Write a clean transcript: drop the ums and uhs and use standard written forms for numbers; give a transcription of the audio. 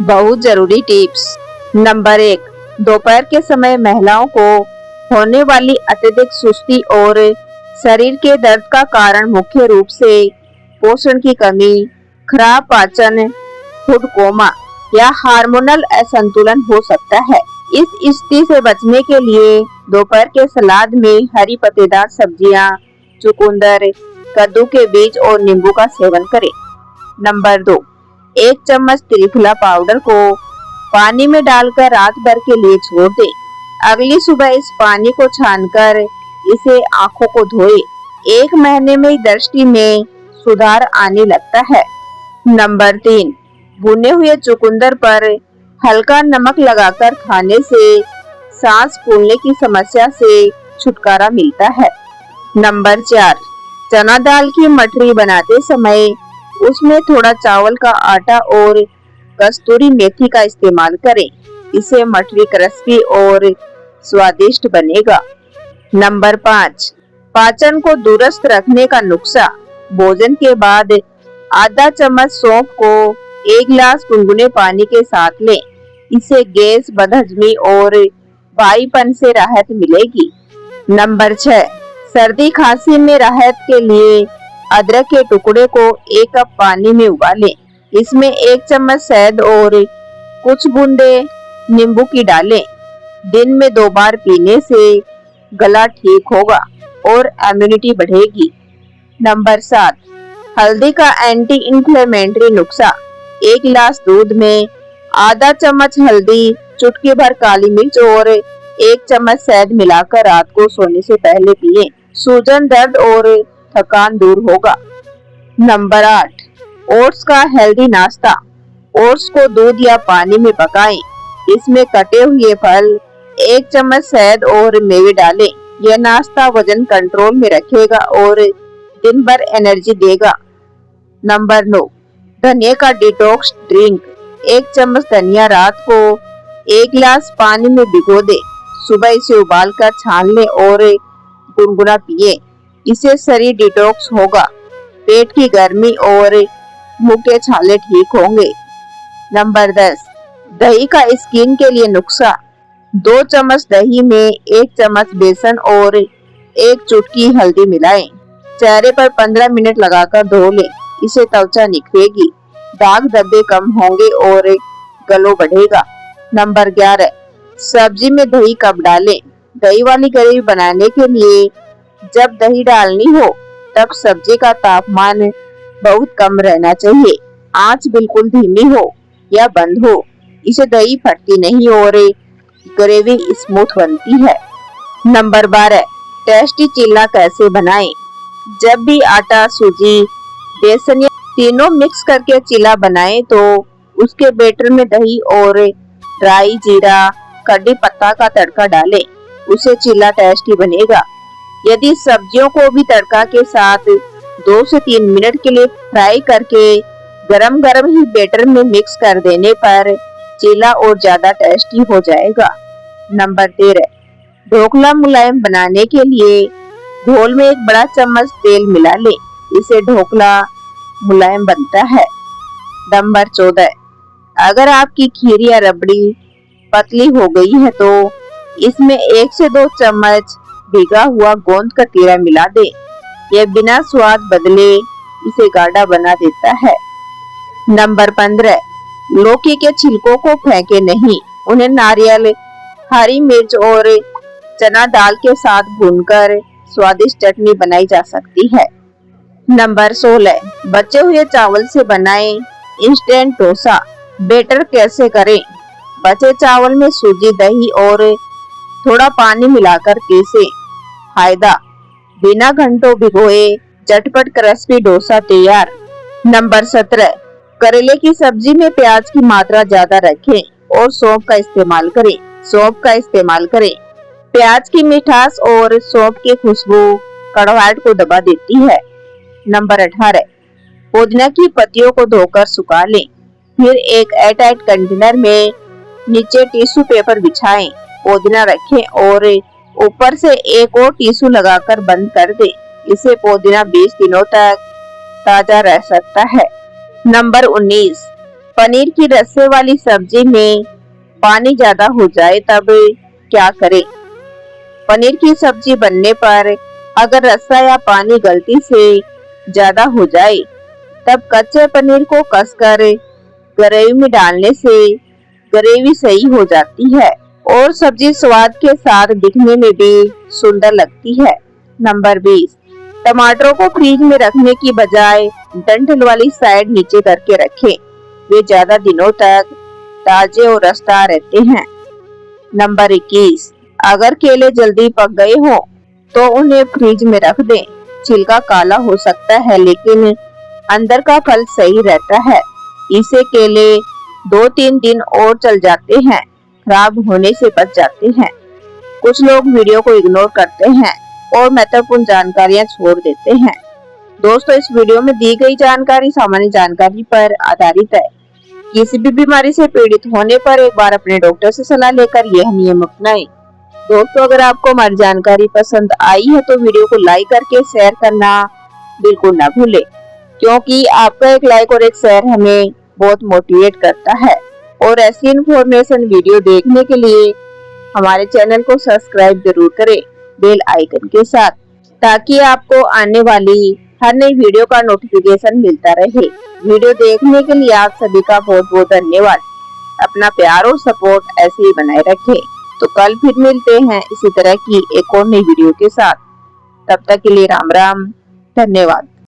बहुत जरूरी tips. Number 1, दोपहर के समय महिलाओं को होने वाली अत्यधिक सुस्ती और शरीर के दर्द का कारण मुख्य रूप से पोषण की कमी, खराब पाचन, फूड कोमा या हार्मोनल असंतुलन हो सकता है। इस स्थिति से बचने के लिए दोपहर के सलाद में हरी पत्तेदार सब्जियां, चुकंदर, कद्दू के बीज और नींबू का सेवन करें। नंबर 2, 1 चम्मच त्रिफला पाउडर को पानी में डालकर रात भर के लिए छोड़ दें। अगली सुबह इस पानी को छानकर इसे आंखों को धोएं। 1 महीने में दृष्टि में सुधार आने लगता है। नंबर 3, भुने हुए चुकंदर पर हल्का नमक लगाकर खाने से सांस फूलने की समस्या से छुटकारा मिलता है। नंबर 4, चना दाल की मठरी बनाते समय उसमें थोड़ा चावल का आटा और कस्तूरी मेथी का इस्तेमाल करें। इससे मठरी क्रिस्पी और स्वादिष्ट बनेगा। नंबर 5, पाचन को दुरुस्त रखने का नुस्खा। भोजन के बाद आधा चम्मच सौंफ को 1 गिलास गुनगुने पानी के साथ लें। इससे गैस, बदहजमी और भारीपन से राहत मिलेगी। नंबर 6, सर्दी खांसी में राहत के लिए अदरक के टुकड़े को 1 कप पानी में उबालें। इसमें 1 चम्मच शहद और कुछ बूंदे नींबू की डालें। दिन में 2 बार पीने से गला ठीक होगा और इम्यूनिटी बढ़ेगी। नंबर 7, हल्दी का एंटी इंफ्लेमेटरी नुस्खा। 1 गिलास दूध में आधा चम्मच हल्दी, चुटकी भर काली मिर्च और 1 चम्मच शहद मिलाकर रात को सोने से पहले पिएं। सूजन, दर्द और थकान दूर होगा। नंबर 8, ओट्स का हेल्दी नाश्ता। ओट्स को दूध या पानी में पकाएं। इसमें कटे हुए फल, 1 चम्मच शहद और मेवे डालें। यह नाश्ता वजन कंट्रोल में रखेगा और दिन भर एनर्जी देगा। नंबर 9, धनिया का डिटॉक्स ड्रिंक। 1 चम्मच धनिया रात को 1 गिलास पानी में भिगो दे। सुबह इसे उबालकर छान लें और गुनगुना पिए। इससे शरीर डिटॉक्स होगा, पेट की गर्मी और मुंह के छाले ठीक होंगे। नंबर 10, दही का स्किन के लिए नुस्खा। 2 चम्मच दही में 1 चम्मच बेसन और 1 चुटकी हल्दी मिलाएं। चेहरे पर 15 मिनट लगाकर धो लें। इससे त्वचा निखरेगी, दाग धब्बे कम होंगे और ग्लो बढ़ेगा। नंबर 11, सब्जी में दही कब डालें। दही वाली ग्रेवी बनाने के लिए जब दही डालनी हो तब सब्जी का तापमान बहुत कम रहना चाहिए। आंच बिल्कुल धीमी हो या बंद हो। इससे दही फटती नहीं और ग्रेवी स्मूथ बनती है। नंबर 12, टेस्टी चिल्ला कैसे बनाएं। जब भी आटा, सूजी, बेसन या तीनों मिक्स करके चिल्ला बनाएं तो उसके बैटर में दही और ड्राई जीरा, कड़ी पत्ता का तड़का डालें। उसे चिल्ला टेस्टी बनेगा। यदि सब्जियों को भी तड़का के साथ 2 से 3 मिनट के लिए फ्राई करके गरम गरम ही बैटर में मिक्स कर देने पर चिल्ला और ज्यादा टेस्टी हो जाएगा। नंबर 13, ढोकला मुलायम बनाने के लिए घोल में 1 बड़ा चम्मच तेल मिला ले। इससे ढोकला मुलायम बनता है। नंबर 14, अगर आपकी खीर या रबड़ी पतली हो गई है तो इसमें 1 से 2 चम्मच भिगा हुआ गोंद कतीरा मिला दे। यह बिना स्वाद बदले इसे गाढ़ा बना देता है। नंबर 15, लौकी के छिलकों को फेंके नहीं। उन्हें नारियल, हरी मिर्च और चना दाल के साथ भूनकर स्वादिष्ट चटनी बनाई जा सकती है। नंबर 16, बचे हुए चावल से बनाएं इंस्टेंट डोसा। बैटर कैसे करें। बचे चावल में सूजी, दही और थोड़ा पानी मिलाकर पीसें। फायदा, बिना घंटों भिगोए झटपट क्रिस्पी डोसा तैयार। नंबर 17, करेले की सब्जी में प्याज की मात्रा ज्यादा रखें और सौंफ का इस्तेमाल करें। प्याज की मिठास और सौंफ की खुशबू कड़वाहट को दबा देती है। नंबर 18, पुदीना की पत्तियों को धोकर सुखा लें। फिर एक एयरटाइट कंटेनर में नीचे टिश्यू पेपर बिछाएं। पुदीना रखें और ऊपर से एक और टिश्यू लगाकर बंद कर दें। इससे पुदीना 20 दिनों तक ताजा रह सकता है। नंबर 19, पनीर की रस्से वाली सब्जी में पानी ज्यादा हो जाए तब क्या करें? पनीर की सब्जी बनने पर अगर रस्सा या पानी गलती से ज्यादा हो जाए तब कच्चे पनीर को कसकर ग्रेवी में डालने से ग्रेवी सही हो जाती है और सब्जी स्वाद के साथ दिखने में भी सुंदर लगती है। नंबर 20, टमाटरों को फ्रीज में रखने की बजाय डंठल वाली साइड नीचे करके रखें। वे ज्यादा दिनों तक ताजे और रसदार रहते हैं। नंबर 21, अगर केले जल्दी पक गए हो तो उन्हें फ्रिज में रख दें। छिलका काला हो सकता है लेकिन अंदर का फल सही रहता है। इसे केले 2-3 दिन और चल जाते हैं, खराब होने से बच जाते हैं। कुछ लोग वीडियो को इग्नोर करते हैं और महत्वपूर्ण जानकारियां छोड़ देते हैं। दोस्तों, इस वीडियो में दी गई जानकारी सामान्य जानकारी पर आधारित है। किसी भी बीमारी से पीड़ित होने पर एक बार अपने डॉक्टर से सलाह लेकर यह नियम अपनाएं। दोस्तों, अगर आपको हमारी जानकारी पसंद आई है तो वीडियो को लाइक करके शेयर करना बिल्कुल ना भूलें, क्योंकि आपका एक लाइक और एक शेयर हमें बहुत मोटिवेट करता है। और ऐसी इन्फॉर्मेशन वीडियो देखने के लिए हमारे चैनल को सब्सक्राइब जरूर करें बेल आइकन के साथ, ताकि आपको आने वाली हर नई वीडियो का नोटिफिकेशन मिलता रहे। वीडियो देखने के लिए आप सभी का बहुत बहुत धन्यवाद। अपना प्यार और सपोर्ट ऐसे ही बनाए रखें। तो कल फिर मिलते हैं इसी तरह की एक और नई वीडियो के साथ। तब तक के लिए राम राम, धन्यवाद।